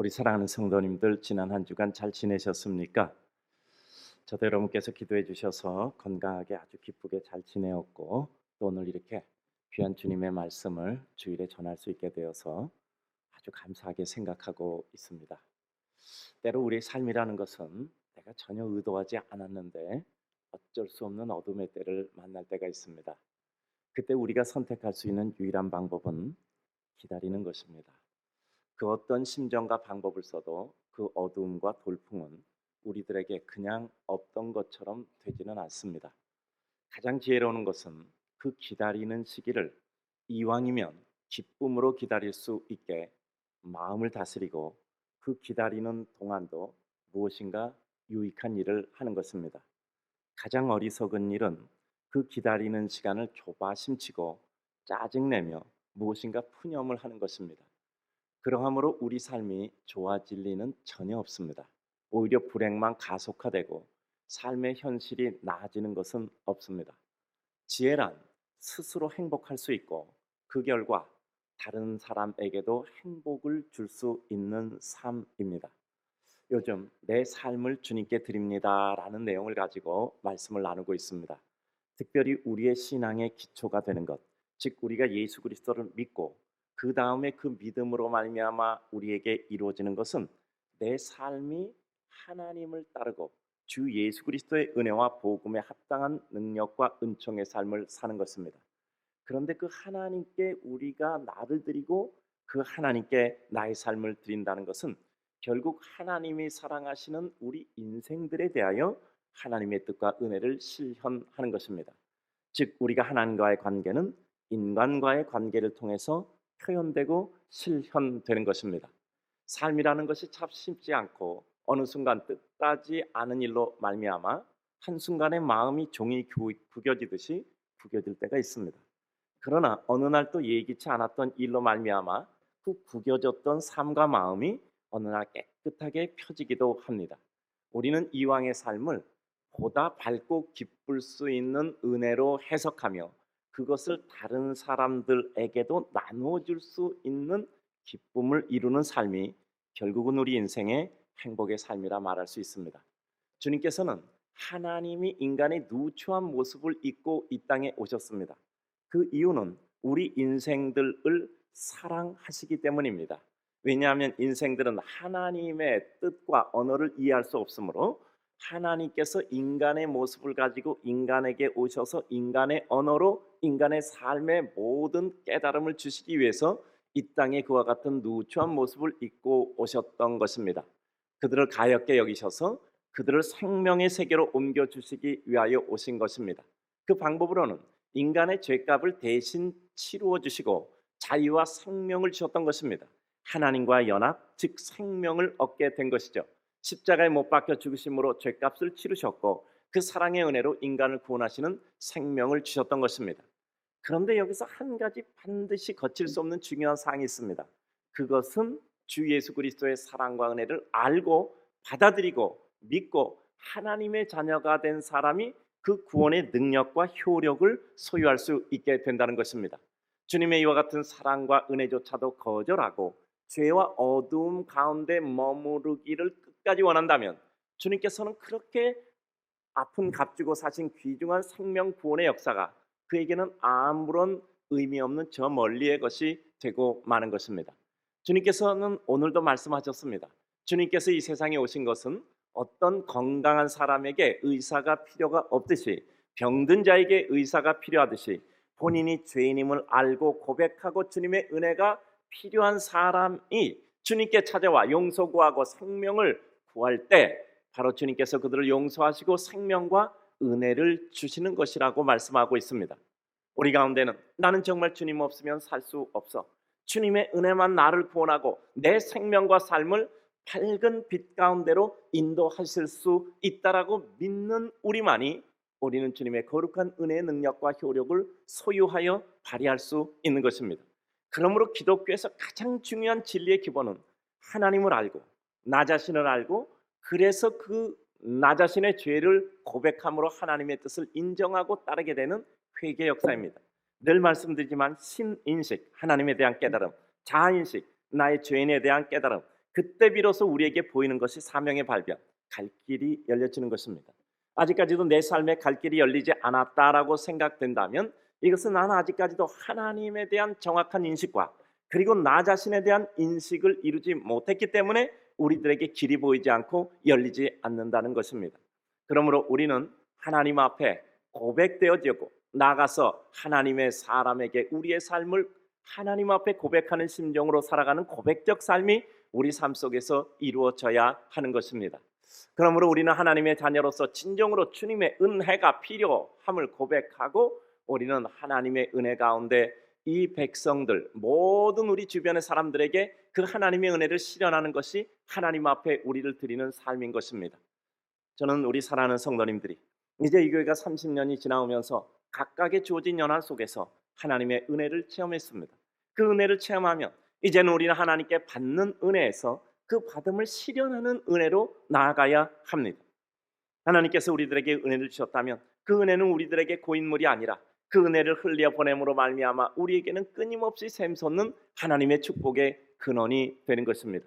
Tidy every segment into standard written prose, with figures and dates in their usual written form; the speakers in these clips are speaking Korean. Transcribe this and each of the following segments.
우리 사랑하는 성도님들, 지난 한 주간 잘 지내셨습니까? 저도 여러분께서 기도해 주셔서 건강하게 아주 기쁘게 잘 지내었고, 또 오늘 이렇게 귀한 주님의 말씀을 주일에 전할 수 있게 되어서 아주 감사하게 생각하고 있습니다. 때로 우리의 삶이라는 것은 내가 전혀 의도하지 않았는데 어쩔 수 없는 어둠의 때를 만날 때가 있습니다. 그때 우리가 선택할 수 있는 유일한 방법은 기다리는 것입니다. 그 어떤 심정과 방법을 써도 그 어두움과 돌풍은 우리들에게 그냥 없던 것처럼 되지는 않습니다. 가장 지혜로운 것은 그 기다리는 시기를 이왕이면 기쁨으로 기다릴 수 있게 마음을 다스리고, 그 기다리는 동안도 무엇인가 유익한 일을 하는 것입니다. 가장 어리석은 일은 그 기다리는 시간을 조바심치고 짜증내며 무엇인가 푸념을 하는 것입니다. 그러함으로 우리 삶이 좋아질 리는 전혀 없습니다. 오히려 불행만 가속화되고 삶의 현실이 나아지는 것은 없습니다. 지혜란 스스로 행복할 수 있고, 그 결과 다른 사람에게도 행복을 줄 수 있는 삶입니다. 요즘 내 삶을 주님께 드립니다라는 내용을 가지고 말씀을 나누고 있습니다. 특별히 우리의 신앙의 기초가 되는 것, 즉 우리가 예수 그리스도를 믿고 그 다음에 그 믿음으로 말미암아 우리에게 이루어지는 것은 내 삶이 하나님을 따르고 주 예수 그리스도의 은혜와 복음에 합당한 능력과 은총의 삶을 사는 것입니다. 그런데 그 하나님께 우리가 나를 드리고 그 하나님께 나의 삶을 드린다는 것은 결국 하나님이 사랑하시는 우리 인생들에 대하여 하나님의 뜻과 은혜를 실현하는 것입니다. 즉 우리가 하나님과의 관계는 인간과의 관계를 통해서 표현되고 실현되는 것입니다. 삶이라는 것이 참 쉽지 않고 어느 순간 뜻하지 않은 일로 말미암아 한순간에 마음이 종이 구겨지듯이 구겨질 때가 있습니다. 그러나 어느 날 또 예기치 않았던 일로 말미암아 그 구겨졌던 삶과 마음이 어느 날 깨끗하게 펴지기도 합니다. 우리는 이왕의 삶을 보다 밝고 기쁠 수 있는 은혜로 해석하며 그것을 다른 사람들에게도 나누어 줄 수 있는 기쁨을 이루는 삶이 결국은 우리 인생의 행복의 삶이라 말할 수 있습니다. 주님께서는 하나님이 인간의 누추한 모습을 입고 이 땅에 오셨습니다. 그 이유는 우리 인생들을 사랑하시기 때문입니다. 왜냐하면 인생들은 하나님의 뜻과 언어를 이해할 수 없으므로 하나님께서 인간의 모습을 가지고 인간에게 오셔서 인간의 언어로 인간의 삶의 모든 깨달음을 주시기 위해서 이 땅에 그와 같은 누추한 모습을 입고 오셨던 것입니다. 그들을 가엾게 여기셔서 그들을 생명의 세계로 옮겨주시기 위하여 오신 것입니다. 그 방법으로는 인간의 죄값을 대신 치루어 주시고 자유와 생명을 주셨던 것입니다. 하나님과 연합, 즉 생명을 얻게 된 것이죠. 십자가에 못 박혀 죽으심으로 죄값을 치르셨고 그 사랑의 은혜로 인간을 구원하시는 생명을 주셨던 것입니다. 그런데 여기서 한 가지 반드시 거칠 수 없는 중요한 사항이 있습니다. 그것은 주 예수 그리스도의 사랑과 은혜를 알고 받아들이고 믿고 하나님의 자녀가 된 사람이 그 구원의 능력과 효력을 소유할 수 있게 된다는 것입니다. 주님의 이와 같은 사랑과 은혜조차도 거절하고 죄와 어두움 가운데 머무르기를 끝까지 원한다면 주님께서는 그렇게 아픈 값주고 사신 귀중한 생명 구원의 역사가 그에게는 아무런 의미 없는 저 멀리의 것이 되고 마는 것입니다. 주님께서는 오늘도 말씀하셨습니다. 주님께서 이 세상에 오신 것은 어떤 건강한 사람에게 의사가 필요가 없듯이 병든 자에게 의사가 필요하듯이 본인이 죄인임을 알고 고백하고 주님의 은혜가 필요한 사람이 주님께 찾아와 용서 구하고 생명을 구할 때 바로 주님께서 그들을 용서하시고 생명과 은혜를 주시는 것이라고 말씀하고 있습니다. 우리 가운데는 나는 정말 주님 없으면 살 수 없어, 주님의 은혜만 나를 구원하고 내 생명과 삶을 밝은 빛 가운데로 인도하실 수 있다라고 믿는 우리만이 우리는 주님의 거룩한 은혜의 능력과 효력을 소유하여 발휘할 수 있는 것입니다. 그러므로 기독교에서 가장 중요한 진리의 기본은 하나님을 알고 나 자신을 알고, 그래서 그 나 자신의 죄를 고백함으로 하나님의 뜻을 인정하고 따르게 되는 회개 역사입니다. 늘 말씀드리지만 신인식, 하나님에 대한 깨달음, 자아인식, 나의 죄인에 대한 깨달음, 그때 비로소 우리에게 보이는 것이 사명의 발견, 갈 길이 열려지는 것입니다. 아직까지도 내 삶에 갈 길이 열리지 않았다라고 생각된다면 이것은 나는 아직까지도 하나님에 대한 정확한 인식과 그리고 나 자신에 대한 인식을 이루지 못했기 때문에 우리들에게 길이 보이지 않고 열리지 않는다는 것입니다. 그러므로 우리는 하나님 앞에 고백되어지고 나가서 하나님의 사람에게 우리의 삶을 하나님 앞에 고백하는 심정으로 살아가는 고백적 삶이 우리 삶 속에서 이루어져야 하는 것입니다. 그러므로 우리는 하나님의 자녀로서 진정으로 주님의 은혜가 필요함을 고백하고 우리는 하나님의 은혜 가운데 이 백성들 모든 우리 주변의 사람들에게 그 하나님의 은혜를 실현하는 것이 하나님 앞에 우리를 드리는 삶인 것입니다. 저는 우리 사랑하는 성도님들이 이제 이 교회가 30년이 지나오면서 각각의 주어진 연한 속에서 하나님의 은혜를 체험했습니다. 그 은혜를 체험하면 이제는 우리는 하나님께 받는 은혜에서 그 받음을 실현하는 은혜로 나아가야 합니다. 하나님께서 우리들에게 은혜를 주셨다면 그 은혜는 우리들에게 고인물이 아니라 그 은혜를 흘려 보냄으로 말미암아 우리에게는 끊임없이 샘솟는 하나님의 축복의 근원이 되는 것입니다.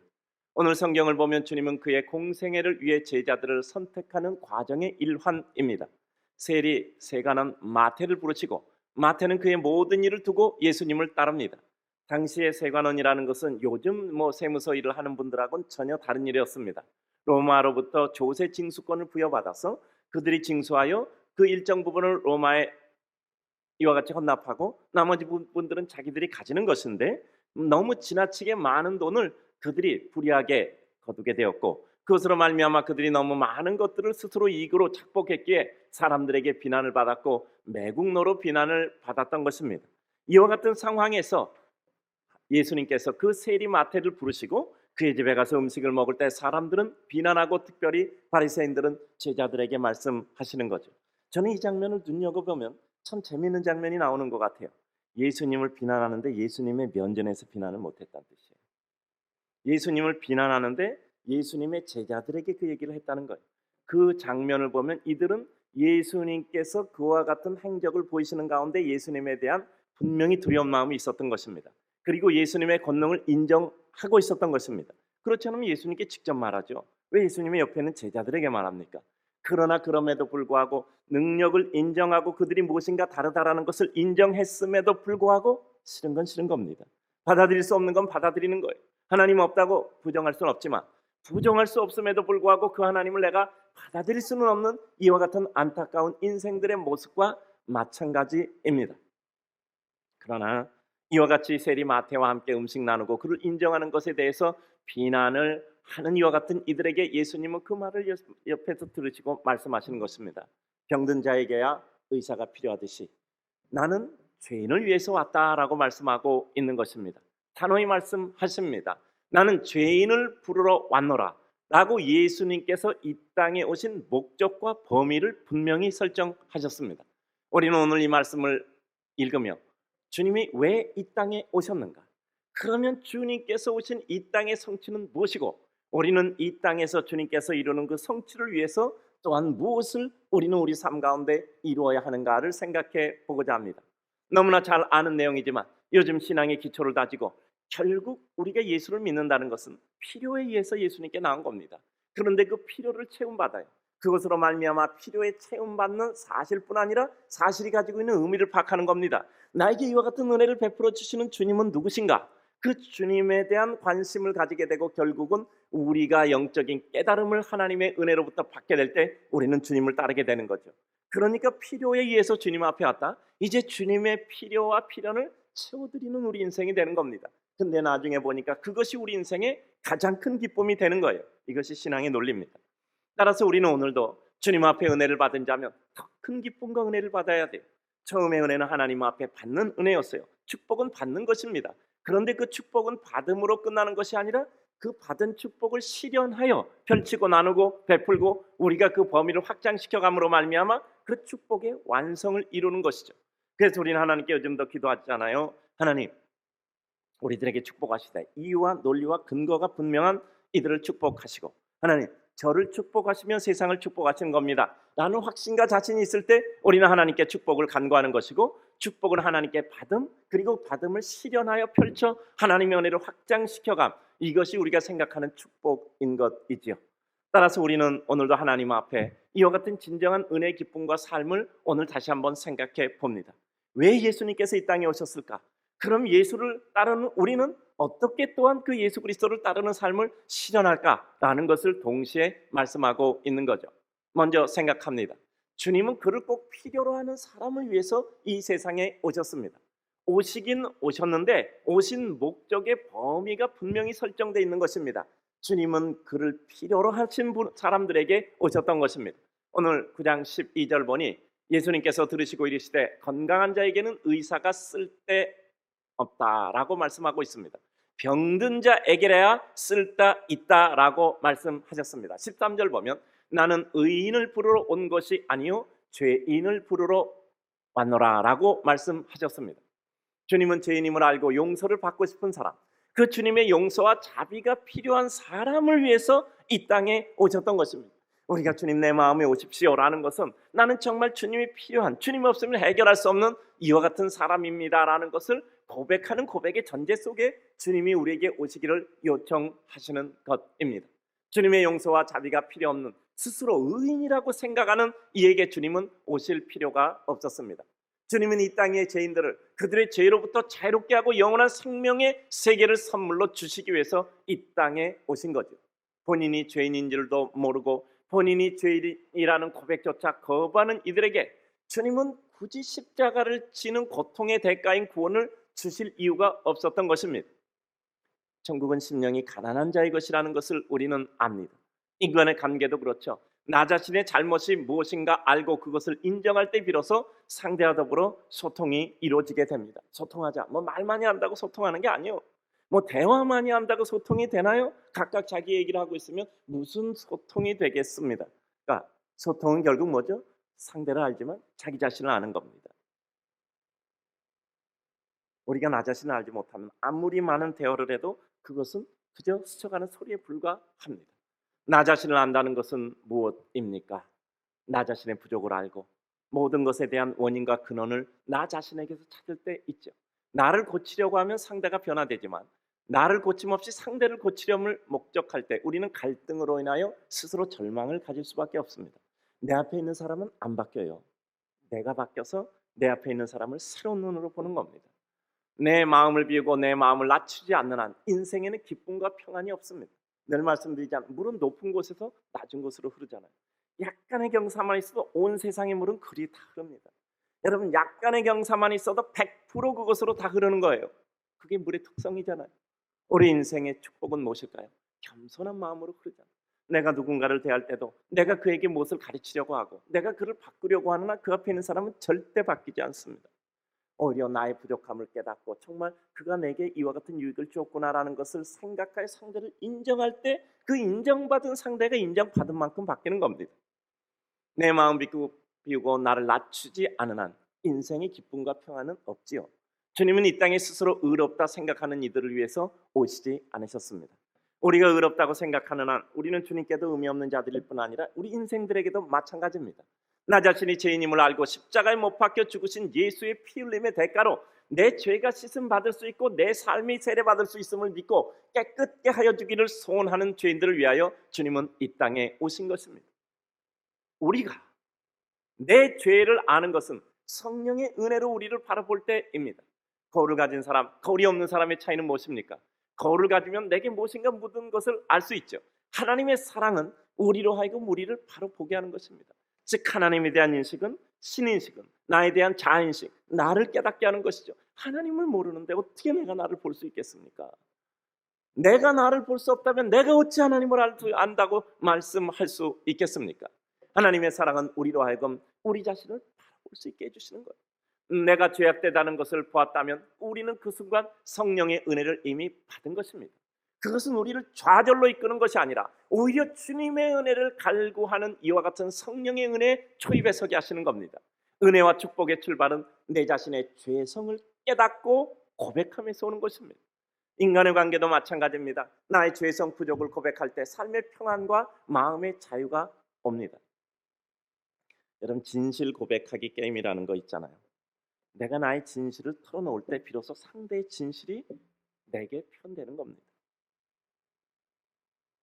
오늘 성경을 보면 주님은 그의 공생애를 위해 제자들을 선택하는 과정의 일환입니다. 세리 세간은 마태를 부르시고 마태는 그의 모든 일을 두고 예수님을 따릅니다. 당시의 세관원이라는 것은 요즘 세무서 일을 하는 분들하고는 전혀 다른 일이었습니다. 로마로부터 조세 징수권을 부여받아서 그들이 징수하여 그 일정 부분을 로마에 이와 같이 헌납하고 나머지 분들은 자기들이 가지는 것인데 너무 지나치게 많은 돈을 그들이 불이하게 거두게 되었고 그것으로 말미암아 그들이 너무 많은 것들을 스스로 이익으로 착복했기에 사람들에게 비난을 받았고 매국노로 비난을 받았던 것입니다. 이와 같은 상황에서 예수님께서 그 세리 마태를 부르시고 그의 집에 가서 음식을 먹을 때 사람들은 비난하고 특별히 바리새인들은 제자들에게 말씀하시는 거죠. 저는 이 장면을 눈여겨보면 참 재미있는 장면이 나오는 것 같아요. 예수님을 비난하는데 예수님의 면전에서 비난을 못했다는 뜻이에요. 예수님을 비난하는데 예수님의 제자들에게 그 얘기를 했다는 거예요. 그 장면을 보면 이들은 예수님께서 그와 같은 행적을 보이시는 가운데 예수님에 대한 분명히 두려운 마음이 있었던 것입니다. 그리고 예수님의 권능을 인정하고 있었던 것입니다. 그렇지 않으면 예수님께 직접 말하죠. 왜 예수님의 옆에 있는 제자들에게 말합니까? 그러나 그럼에도 불구하고 능력을 인정하고 그들이 무엇인가 다르다라는 것을 인정했음에도 불구하고 싫은 건 싫은 겁니다. 받아들일 수 없는 건 받아들이는 거예요. 하나님 없다고 부정할 수는 없지만 부정할 수 없음에도 불구하고 그 하나님을 내가 받아들일 수는 없는 이와 같은 안타까운 인생들의 모습과 마찬가지입니다. 그러나 이와 같이 세리 마태와 함께 음식 나누고 그를 인정하는 것에 대해서 비난을 하는 이와 같은 이들에게 예수님은 그 말을 옆에서 들으시고 말씀하시는 것입니다. 병든 자에게야 의사가 필요하듯이 나는 죄인을 위해서 왔다라고 말씀하고 있는 것입니다. 단호히 말씀하십니다. 나는 죄인을 부르러 왔노라 라고 예수님께서 이 땅에 오신 목적과 범위를 분명히 설정하셨습니다. 우리는 오늘 이 말씀을 읽으며 주님이 왜 이 땅에 오셨는가? 그러면 주님께서 오신 이 땅의 성취는 무엇이고 우리는 이 땅에서 주님께서 이루는 그 성취를 위해서 또한 무엇을 우리는 우리 삶 가운데 이루어야 하는가를 생각해 보고자 합니다. 너무나 잘 아는 내용이지만 요즘 신앙의 기초를 다지고 결국 우리가 예수를 믿는다는 것은 필요에 의해서 예수님께 나온 겁니다. 그런데 그 필요를 채움받아요. 그것으로 말미암아 필요에 채움받는 사실뿐 아니라 사실이 가지고 있는 의미를 파악하는 겁니다. 나에게 이와 같은 은혜를 베풀어 주시는 주님은 누구신가? 그 주님에 대한 관심을 가지게 되고 결국은 우리가 영적인 깨달음을 하나님의 은혜로부터 받게 될 때 우리는 주님을 따르게 되는 거죠. 그러니까 필요에 의해서 주님 앞에 왔다. 이제 주님의 필요와 필연을 채워드리는 우리 인생이 되는 겁니다. 근데 나중에 보니까 그것이 우리 인생의 가장 큰 기쁨이 되는 거예요. 이것이 신앙의 논리입니다. 따라서 우리는 오늘도 주님 앞에 은혜를 받은 자면 더 큰 기쁨과 은혜를 받아야 돼요. 처음에 은혜는 하나님 앞에 받는 은혜였어요. 축복은 받는 것입니다. 그런데 그 축복은 받음으로 끝나는 것이 아니라 그 받은 축복을 실현하여 펼치고 나누고 베풀고 우리가 그 범위를 확장시켜감으로 말미암아 그 축복의 완성을 이루는 것이죠. 그래서 우리는 하나님께 요즘도 기도하잖아요. 하나님, 우리들에게 축복하시다. 이유와 논리와 근거가 분명한 이들을 축복하시고 하나님, 저를 축복하시면 세상을 축복하시는 겁니다 라는 확신과 자신이 있을 때 우리는 하나님께 축복을 간구하는 것이고 축복은 하나님께 받음, 그리고 받음을 실현하여 펼쳐 하나님의 은혜를 확장시켜감, 이것이 우리가 생각하는 축복인 것이지요. 따라서 우리는 오늘도 하나님 앞에 이와 같은 진정한 은혜의 기쁨과 삶을 오늘 다시 한번 생각해 봅니다. 왜 예수님께서 이 땅에 오셨을까? 그럼 예수를 따르는 우리는 어떻게 또한 그 예수 그리스도를 따르는 삶을 실현할까라는 것을 동시에 말씀하고 있는 거죠. 먼저 생각합니다. 주님은 그를 꼭 필요로 하는 사람을 위해서 이 세상에 오셨습니다. 오시긴 오셨는데 오신 목적의 범위가 분명히 설정되어 있는 것입니다. 주님은 그를 필요로 하신 사람들에게 오셨던 것입니다. 오늘 9장 12절 보니 예수님께서 들으시고 이르시되 건강한 자에게는 의사가 쓸데없다라고 말씀하고 있습니다. 병든 자에게야 쓸데있다라고 말씀하셨습니다. 13절 보면 나는 의인을 부르러 온 것이 아니요 죄인을 부르러 왔노라라고 말씀하셨습니다. 주님은 죄인임을 알고 용서를 받고 싶은 사람, 그 주님의 용서와 자비가 필요한 사람을 위해서 이 땅에 오셨던 것입니다. 우리가 주님 내 마음에 오십시오라는 것은 나는 정말 주님이 필요한, 주님 없으면 해결할 수 없는 이와 같은 사람입니다라는 것을 고백하는 고백의 전제 속에 주님이 우리에게 오시기를 요청하시는 것입니다. 주님의 용서와 자비가 필요 없는 스스로 의인이라고 생각하는 이에게 주님은 오실 필요가 없었습니다. 주님은 이 땅의 죄인들을 그들의 죄로부터 자유롭게 하고 영원한 생명의 세계를 선물로 주시기 위해서 이 땅에 오신 거죠. 본인이 죄인인 줄도 모르고 본인이 죄인이라는 고백조차 거부하는 이들에게 주님은 굳이 십자가를 지는 고통의 대가인 구원을 주실 이유가 없었던 것입니다. 천국은 심령이 가난한 자의 것이라는 것을 우리는 압니다. 인간의 관계도 그렇죠. 나 자신의 잘못이 무엇인가 알고 그것을 인정할 때 비로소 상대와 더불어 소통이 이루어지게 됩니다. 소통하자. 말 많이 한다고 소통하는 게 아니에요. 대화 많이 한다고 소통이 되나요? 각각 자기 얘기를 하고 있으면 무슨 소통이 되겠습니다. 그러니까 소통은 결국 뭐죠? 상대를 알지만 자기 자신을 아는 겁니다. 우리가 나 자신을 알지 못하면 아무리 많은 대화를 해도 그것은 그저 스쳐가는 소리에 불과합니다. 나 자신을 안다는 것은 무엇입니까? 나 자신의 부족을 알고 모든 것에 대한 원인과 근원을 나 자신에게서 찾을 때 있죠. 나를 고치려고 하면 상대가 변화되지만 나를 고침없이 상대를 고치려을 목적할 때 우리는 갈등으로 인하여 스스로 절망을 가질 수밖에 없습니다. 내 앞에 있는 사람은 안 바뀌어요. 내가 바뀌어서 내 앞에 있는 사람을 새로운 눈으로 보는 겁니다. 내 마음을 비우고 내 마음을 낮추지 않는 한 인생에는 기쁨과 평안이 없습니다. 늘 말씀드리자면 물은 높은 곳에서 낮은 곳으로 흐르잖아요. 약간의 경사만 있어도 온 세상의 물은 그리 다 흐릅니다. 여러분, 약간의 경사만 있어도 100% 그것으로 다 흐르는 거예요. 그게 물의 특성이잖아요. 우리 인생의 축복은 무엇일까요? 겸손한 마음으로 흐르잖아요. 내가 누군가를 대할 때도 내가 그에게 무엇을 가르치려고 하고 내가 그를 바꾸려고 하느나 그 앞에 있는 사람은 절대 바뀌지 않습니다. 오히려 나의 부족함을 깨닫고 정말 그가 내게 이와 같은 유익을 줬구나라는 것을 생각하여 상대를 인정할 때 그 인정받은 상대가 인정받은 만큼 바뀌는 겁니다. 내 마음 비우고 나를 낮추지 않은 한 인생의 기쁨과 평안은 없지요. 주님은 이 땅에 스스로 의롭다 생각하는 이들을 위해서 오시지 않으셨습니다. 우리가 의롭다고 생각하는 한 우리는 주님께도 의미 없는 자들일 뿐 아니라 우리 인생들에게도 마찬가지입니다. 나 자신이 죄인임을 알고 십자가에 못 박혀 죽으신 예수의 피 흘림의 대가로 내 죄가 씻음 받을 수 있고 내 삶이 세례받을 수 있음을 믿고 깨끗게 하여 주기를 소원하는 죄인들을 위하여 주님은 이 땅에 오신 것입니다. 우리가 내 죄를 아는 것은 성령의 은혜로 우리를 바라볼 때입니다. 거울을 가진 사람, 거울이 없는 사람의 차이는 무엇입니까? 거울을 가지면 내게 무엇인가 묻은 것을 알 수 있죠. 하나님의 사랑은 우리로 하여금 우리를 바로 보게 하는 것입니다. 즉 하나님에 대한 인식은 신인식은 나에 대한 자인식, 나를 깨닫게 하는 것이죠. 하나님을 모르는데 어떻게 내가 나를 볼 수 있겠습니까? 내가 나를 볼 수 없다면 내가 어찌 하나님을 안다고 말씀할 수 있겠습니까? 하나님의 사랑은 우리로 하여금 우리 자신을 바라볼 수 있게 해주시는 거예요. 내가 죄악되다는 것을 보았다면 우리는 그 순간 성령의 은혜를 이미 받은 것입니다. 그것은 우리를 좌절로 이끄는 것이 아니라 오히려 주님의 은혜를 갈구하는 이와 같은 성령의 은혜에 초입에 서게 하시는 겁니다. 은혜와 축복의 출발은 내 자신의 죄성을 깨닫고 고백하면서 오는 것입니다. 인간의 관계도 마찬가지입니다. 나의 죄성 부족을 고백할 때 삶의 평안과 마음의 자유가 옵니다. 여러분, 진실 고백하기 게임이라는 거 있잖아요. 내가 나의 진실을 털어놓을 때 비로소 상대의 진실이 내게 표현되는 겁니다.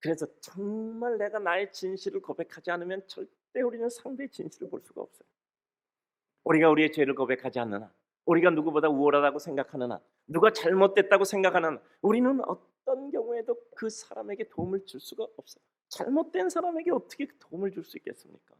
그래서 정말 내가 나의 진실을 고백하지 않으면 절대 우리는 상대의 진실을 볼 수가 없어요. 우리가 우리의 죄를 고백하지 않는 한, 우리가 누구보다 우월하다고 생각하는 한, 누가 잘못됐다고 생각하는 한, 우리는 어떤 경우에도 그 사람에게 도움을 줄 수가 없어요. 잘못된 사람에게 어떻게 도움을 줄 수 있겠습니까?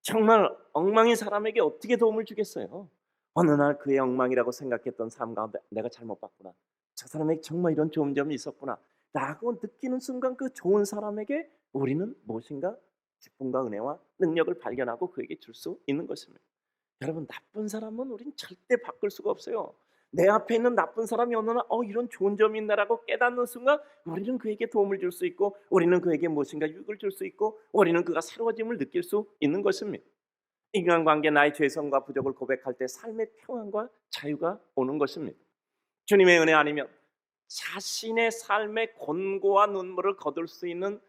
정말 엉망인 사람에게 어떻게 도움을 주겠어요? 어느 날 그의 엉망이라고 생각했던 삶 가운데 내가 잘못 봤구나, 저 사람에게 정말 이런 좋은 점이 있었구나 라고 느끼는 순간 그 좋은 사람에게 우리는 무엇인가 기쁨과 은혜와 능력을 발견하고 그에게 줄 수 있는 것입니다. 여러분, 나쁜 사람은 우린 절대 바꿀 수가 없어요. 내 앞에 있는 나쁜 사람이 어느 날 이런 좋은 점이 있나라고 깨닫는 순간 우리는 그에게 도움을 줄 수 있고, 우리는 그에게 무엇인가 유익을 줄 수 있고, 우리는 그가 새로워짐을 느낄 수 있는 것입니다. 인간관계, 나의 죄성과 부족을 고백할 때 삶의 평안과 자유가 오는 것입니다. 주님의 은혜 아니면 자신의 삶의 곤고와 눈물을 거둘 수 있는,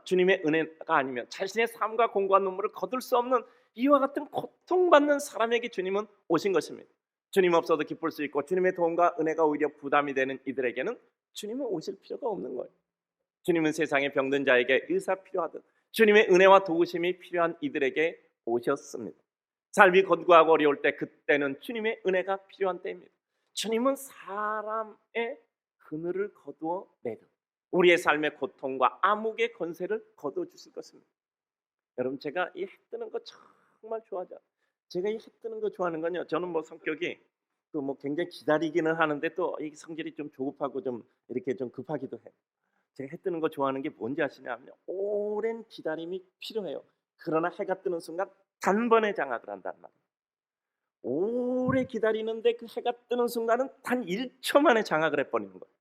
주님의 은혜가 아니면 자신의 삶과 곤고한 눈물을 거둘 수 없는 이와 같은 고통받는 사람에게 주님은 오신 것입니다. 주님 없어도 기쁠 수 있고 주님의 도움과 은혜가 오히려 부담이 되는 이들에게는 주님은 오실 필요가 없는 거예요. 주님은 세상에 병든 자에게 의사 필요하듯 주님의 은혜와 도우심이 필요한 이들에게 오셨습니다. 삶이 곤고하고 어려울 때, 그때는 주님의 은혜가 필요한 때입니다. 주님은 사람의 그늘을 거두어 내듯 우리의 삶의 고통과 암흑의 권세를 거두어 주실 것입니다. 여러분, 제가 이 해 뜨는 거 정말 좋아하죠. 제가 이 해 뜨는 거 좋아하는 건요, 저는 뭐 성격이 굉장히 기다리기는 하는데 또 이 성질이 좀 조급하고 좀 이렇게 좀 급하기도 해요. 제가 해 뜨는 거 좋아하는 게 뭔지 아시냐면요, 오랜 기다림이 필요해요. 그러나 해가 뜨는 순간 단번에 장악을 한단 말이에요. 오래 기다리는데 그 해가 뜨는 순간은 단 1초 만에 장악을 해버리는 거예요.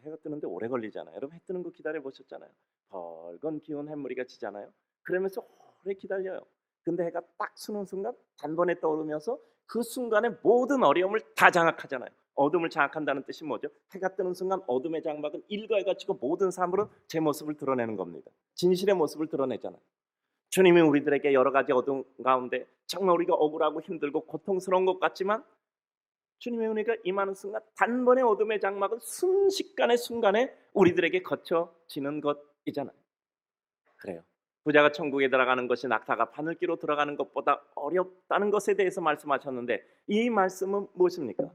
해가 뜨는데 오래 걸리잖아요. 여러분, 해 뜨는 거 기다려 보셨잖아요. 벌건 기운 햇무리가 지잖아요. 그러면서 오래 기다려요. 근데 해가 딱 쓰는 순간 단번에 떠오르면서 그 순간에 모든 어려움을 다 장악하잖아요. 어둠을 장악한다는 뜻이 뭐죠? 해가 뜨는 순간 어둠의 장막은 일거해가지고 모든 사람으로 제 모습을 드러내는 겁니다. 진실의 모습을 드러내잖아요. 주님이 우리들에게 여러 가지 어둠 가운데 정말 우리가 억울하고 힘들고 고통스러운 것 같지만 주님의 은혜가 임하는 순간 단번에 어둠의 장막은 순식간에 우리들에게 거쳐지는 것이잖아요. 그래요. 부자가 천국에 들어가는 것이 낙타가 바늘기로 들어가는 것보다 어렵다는 것에 대해서 말씀하셨는데, 이 말씀은 무엇입니까?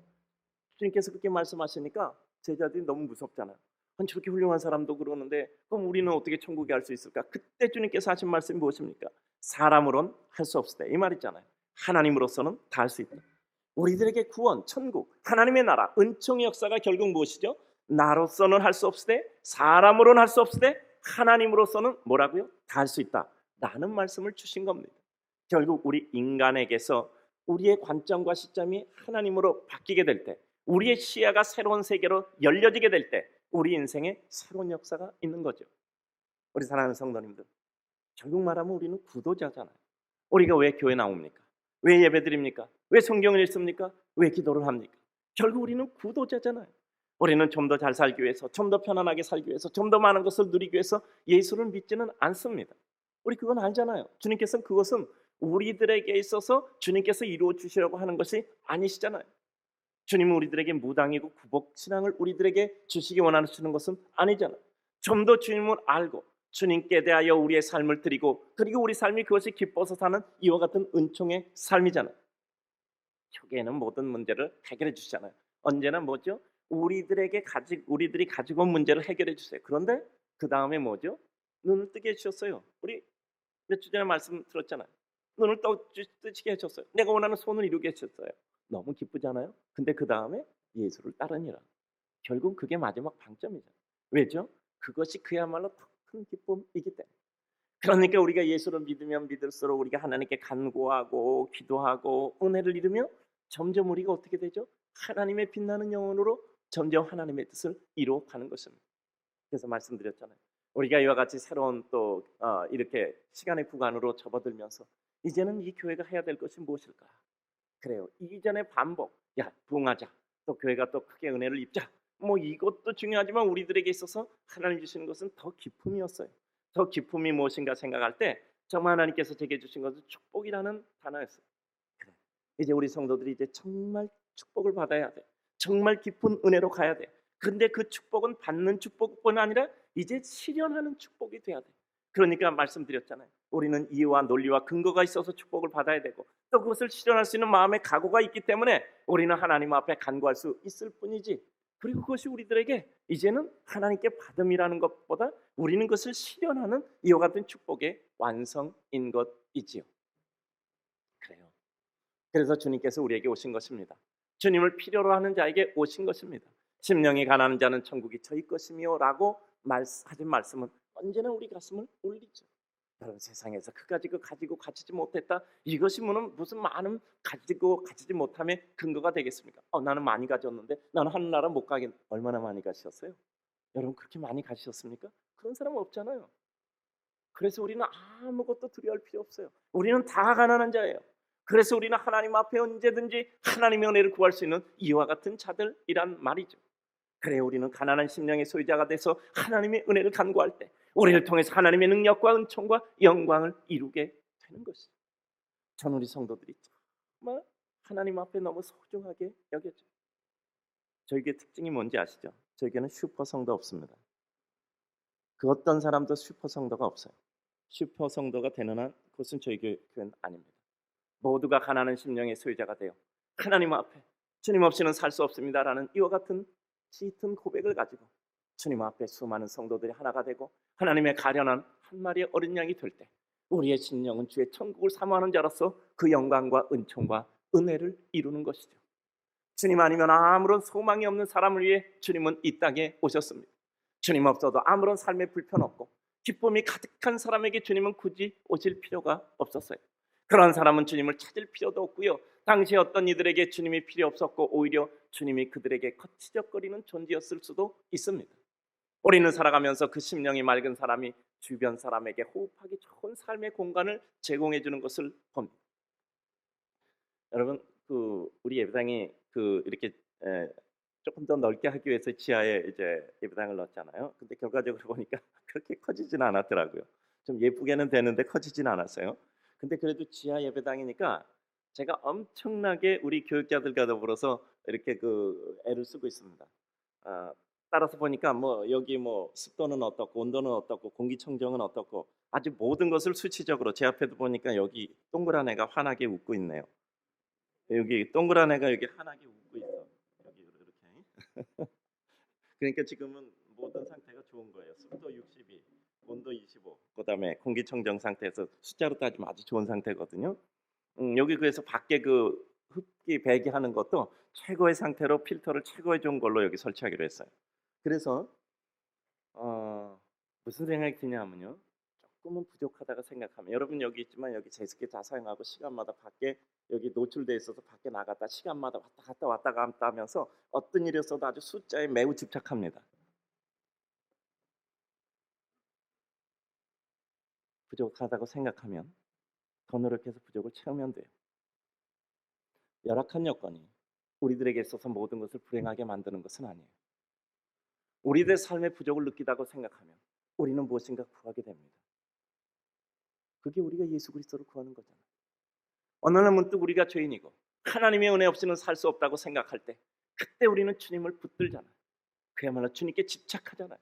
주님께서 그렇게 말씀하시니까 제자들이 너무 무섭잖아요. 아니, 저렇게 훌륭한 사람도 그러는데 그럼 우리는 어떻게 천국에 갈 수 있을까? 그때 주님께서 하신 말씀이 무엇입니까? 사람으로는 할 수 없을 때, 이 말이잖아요. 하나님으로서는 다 할 수 있다. 우리들에게 구원, 천국, 하나님의 나라, 은총의 역사가 결국 무엇이죠? 나로서는 할 수 없을 때, 사람으로는 할 수 없을 때, 하나님으로서는 뭐라고요? 다 할 수 있다 라는 말씀을 주신 겁니다. 결국 우리 인간에게서 우리의 관점과 시점이 하나님으로 바뀌게 될 때, 우리의 시야가 새로운 세계로 열려지게 될 때 우리 인생에 새로운 역사가 있는 거죠. 우리 사랑하는 성도님들, 결국 말하면 우리는 구도자잖아요. 우리가 왜 교회 나옵니까? 왜 예배드립니까? 왜 성경을 읽습니까? 왜 기도를 합니까? 결국 우리는 구도자잖아요. 우리는 좀 더 잘 살기 위해서, 좀 더 편안하게 살기 위해서, 좀 더 많은 것을 누리기 위해서 예수를 믿지는 않습니다. 우리 그건 알잖아요. 주님께서는 그것은 우리들에게 있어서 주님께서 이루어 주시려고 하는 것이 아니시잖아요. 주님은 우리들에게 무당이고 구복 신앙을 우리들에게 주시기 원하시는 것은 아니잖아요. 좀 더 주님을 알고 주님께 대하여 우리의 삶을 드리고, 그리고 우리 삶이 그것이 기뻐서 사는 이와 같은 은총의 삶이잖아요. 초기에는 모든 문제를 해결해 주시잖아요. 언제나 뭐죠? 우리들이 가지고 온 문제를 해결해 주세요. 그런데 그 다음에 뭐죠? 눈을 뜨게 해주셨어요. 우리 몇 주 전에 말씀 들었잖아요. 눈을 뜨시게 해주셨어요. 내가 원하는 소원을 이루게 해주셨어요. 너무 기쁘잖아요. 근데 그 다음에 예수를 따르니라. 결국 그게 마지막 방점이잖아요. 왜죠? 그것이 그야말로 더 큰 기쁨이기 때문에. 그러니까 우리가 예수를 믿으면 믿을수록 우리가 하나님께 간구하고 기도하고 은혜를 잃으며 점점 우리가 어떻게 되죠? 하나님의 빛나는 영혼으로 점점 하나님의 뜻을 이루어가는 것입니다. 그래서 말씀드렸잖아요. 우리가 이와 같이 새로운 또 이렇게 시간의 구간으로 접어들면서 이제는 이 교회가 해야 될 것이 무엇일까? 그래요. 이전의 반복, 부흥하자, 또 교회가 또 크게 은혜를 입자, 이것도 중요하지만 우리들에게 있어서 하나님 주시는 것은 더 기쁨이었어요. 더 기쁨이 무엇인가 생각할 때 정말 하나님께서 제게 주신 것은 축복이라는 단어였어요. 그래. 이제 우리 성도들이 이제 정말 축복을 받아야 돼. 정말 깊은 은혜로 가야 돼. 근데 그 축복은 받는 축복뿐 아니라 이제 실현하는 축복이 돼야 돼. 그러니까 말씀드렸잖아요. 우리는 이유와 논리와 근거가 있어서 축복을 받아야 되고 또 그것을 실현할 수 있는 마음의 각오가 있기 때문에 우리는 하나님 앞에 간구할 수 있을 뿐이지. 그리고 그것이 우리들에게 이제는 하나님께 받음이라는 것보다 우리는 그것을 실현하는 이와 같은 축복의 완성인 것이지요. 그래요. 그래서 주님께서 우리에게 오신 것입니다. 주님을 필요로 하는 자에게 오신 것입니다. 심령이 가난한 자는 천국이 저희 것이며 라고 하신 말씀은 언제나 우리 가슴을 울리죠. 여러분, 세상에서 그까지 가지고 가지지 못했다, 이것이 무슨 많은 가지고 가지지 못함의 근거가 되겠습니까? 나는 많이 가졌는데 나는 하늘나라 못 가겠. 얼마나 많이 가셨어요? 여러분, 그렇게 많이 가셨습니까? 그런 사람 없잖아요. 그래서 우리는 아무것도 두려워할 필요 없어요. 우리는 다 가난한 자예요. 그래서 우리는 하나님 앞에 언제든지 하나님의 은혜를 구할 수 있는 이와 같은 자들이란 말이죠. 그래, 우리는 가난한 심령의 소유자가 돼서 하나님의 은혜를 간구할 때 우리를 통해서 하나님의 능력과 은총과 영광을 이루게 되는 것이죠. 전 우리 성도들이 정말 하나님 앞에 너무 소중하게 여겨져요. 저에게 특징이 뭔지 아시죠? 저에게는 슈퍼 성도 없습니다. 그 어떤 사람도 슈퍼 성도가 없어요. 슈퍼 성도가 되는 한 그것은 저희 교회는 아닙니다. 모두가 가난한 심령의 소유자가 되어 하나님 앞에 주님 없이는 살 수 없습니다라는 이와 같은 짙은 고백을 가지고 주님 앞에 수많은 성도들이 하나가 되고 하나님의 가련한 한 마리의 어린 양이 될 때 우리의 심령은 주의 천국을 사모하는 자로서 그 영광과 은총과 은혜를 이루는 것이죠. 주님 아니면 아무런 소망이 없는 사람을 위해 주님은 이 땅에 오셨습니다. 주님 없어도 아무런 삶에 불편 없고 기쁨이 가득한 사람에게 주님은 굳이 오실 필요가 없었어요. 그런 사람은 주님을 찾을 필요도 없고요. 당시 어떤 이들에게 주님이 필요 없었고 오히려 주님이 그들에게 거치적거리는 존재였을 수도 있습니다. 우리는 살아가면서 그 심령이 맑은 사람이 주변 사람에게 호흡하기 좋은 삶의 공간을 제공해 주는 것을 봅니다. 여러분, 우리 예배당이 이렇게 조금 더 넓게 하기 위해서 지하에 이제 예배당을 넣었잖아요. 근데 결과적으로 보니까 그렇게 커지지는 않았더라고요. 좀 예쁘게는 되는데 커지지는 않았어요. 근데 그래도 지하 예배당이니까 제가 엄청나게 우리 교육자들과 더불어서 이렇게 애를 쓰고 있습니다. 따라서 보니까 여기 습도는 어떻고 온도는 어떻고 공기청정은 어떻고 아주 모든 것을 수치적으로, 제 앞에도 보니까 여기 동그란 애가 환하게 웃고 있네요. 여기 동그란 애가 여기 환하게 웃고 있어. 여기 이렇게. 그러니까 지금은 모든 상태가 좋은 거예요. 습도 62, 온도 25, 그다음에 공기청정 상태에서 숫자로 따지면 아주 좋은 상태거든요. 여기 그래서 밖에 흡기 배기하는 것도 최고의 상태로 필터를 최고의 좋은 걸로 여기 설치하기로 했어요. 그래서 무슨 생각이 드냐면요, 조금은 부족하다고 생각하면, 여러분 여기 있지만 여기 제습기 다 사용하고 시간마다 밖에 여기 노출돼 있어서 밖에 나갔다 시간마다 왔다 갔다 하면서 어떤 일이 있어도 아주 숫자에 매우 집착합니다. 부족하다고 생각하면 더 노력해서 부족을 채우면 돼요. 열악한 여건이 우리들에게 있어서 모든 것을 불행하게 만드는 것은 아니에요. 우리들의 삶의 부족을 느끼다고 생각하면 우리는 무엇인가 구하게 됩니다. 그게 우리가 예수 그리스도를 구하는 거잖아요. 어느 날 문득 우리가 죄인이고 하나님의 은혜 없이는 살 수 없다고 생각할 때 그때 우리는 주님을 붙들잖아요. 그야말로 주님께 집착하잖아요.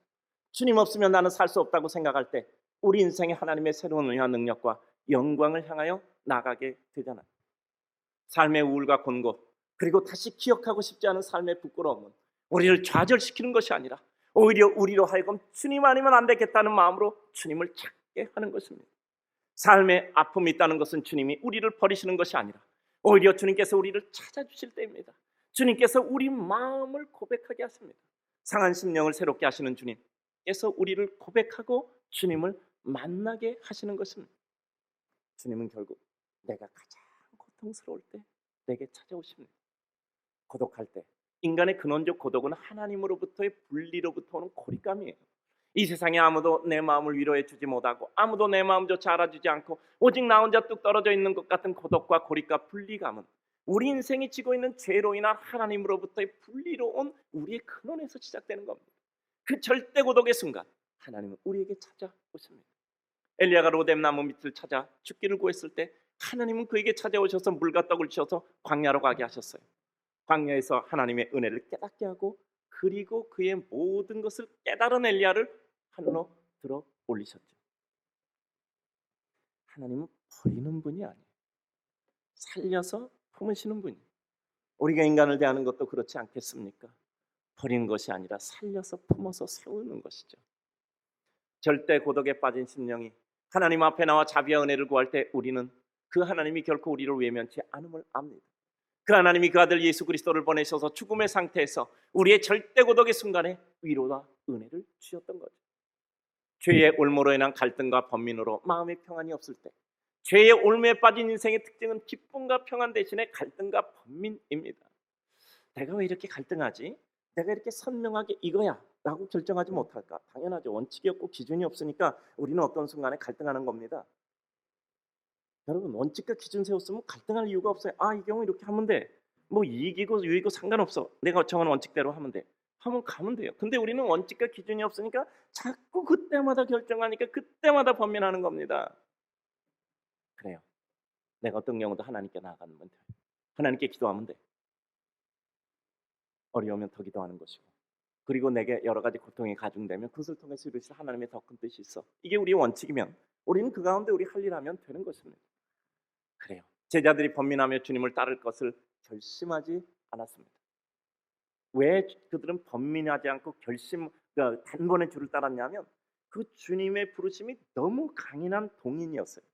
주님 없으면 나는 살 수 없다고 생각할 때 우리 인생에 하나님의 새로운 은혜와 능력과 영광을 향하여 나가게 되잖아요. 삶의 우울과 곤고, 그리고 다시 기억하고 싶지 않은 삶의 부끄러움은 우리를 좌절시키는 것이 아니라 오히려 우리로 하여금 주님 아니면 안 되겠다는 마음으로 주님을 찾게 하는 것입니다. 삶에 아픔이 있다는 것은 주님이 우리를 버리시는 것이 아니라 오히려 주님께서 우리를 찾아주실 때입니다. 주님께서 우리 마음을 고백하게 하십니다. 상한 심령을 새롭게 하시는 주님께서 우리를 고백하고 주님을 만나게 하시는 것입니다. 주님은 결국 내가 가장 고통스러울 때 내게 찾아오십니다. 고독할 때, 인간의 근원적 고독은 하나님으로부터의 분리로부터 오는 고립감이에요. 이 세상에 아무도 내 마음을 위로해 주지 못하고 아무도 내 마음조차 알아주지 않고 오직 나 혼자 뚝 떨어져 있는 것 같은 고독과 고립과 분리감은 우리 인생이 지고 있는 죄로 인한 하나님으로부터의 분리로 온 우리의 근원에서 시작되는 겁니다. 그 절대 고독의 순간 하나님은 우리에게 찾아오십니다. 엘리야가 로뎀 나무 밑을 찾아 죽기를 구했을 때 하나님은 그에게 찾아오셔서 물과 떡을 주셔서 광야로 가게 하셨어요. 광야에서 하나님의 은혜를 깨닫게 하고 그리고 그의 모든 것을 깨달은 엘리야를 하늘로 들어 올리셨죠. 하나님은 버리는 분이 아니에요. 살려서 품으시는 분이에요. 우리가 인간을 대하는 것도 그렇지 않겠습니까? 버리는 것이 아니라 살려서 품어서 세우는 것이죠. 절대 고독에 빠진 심령이 하나님 앞에 나와 자비와 은혜를 구할 때 우리는 그 하나님이 결코 우리를 외면치 않음을 압니다. 그 하나님이 그 아들 예수 그리스도를 보내셔서 죽음의 상태에서 우리의 절대 고독의 순간에 위로와 은혜를 주셨던 거죠. 죄의 올무로 인한 갈등과 번민으로 마음의 평안이 없을 때, 죄의 올무에 빠진 인생의 특징은 기쁨과 평안 대신에 갈등과 번민입니다. 내가 왜 이렇게 갈등하지? 내가 이렇게 선명하게 이거야 라고 결정하지 못할까? 당연하죠. 원칙이 없고 기준이 없으니까 우리는 어떤 순간에 갈등하는 겁니다. 여러분, 원칙과 기준 세웠으면 갈등할 이유가 없어요. 이 경우 이렇게 하면 돼. 뭐 이익이고 유익이고 상관없어. 내가 정한 원칙대로 하면 돼. 하면 가면 돼요. 근데 우리는 원칙과 기준이 없으니까 자꾸 그때마다 결정하니까 그때마다 번민하는 겁니다. 그래요. 내가 어떤 경우도 하나님께 나아가면 돼. 하나님께 기도하면 돼. 어려우면 더 기도하는 것이고, 그리고 내게 여러 가지 고통이 가중되면 그것을 통해서 이루실 하나님의 더 큰 뜻이 있어. 이게 우리의 원칙이면 우리는 그 가운데 우리 할 일 하면 되는 것입니다. 그래요. 제자들이 번민하며 주님을 따를 것을 결심하지 않았습니다. 왜 그들은 번민하지 않고 단번에 주를 따랐냐면 그 주님의 부르심이 너무 강인한 동인이었어요.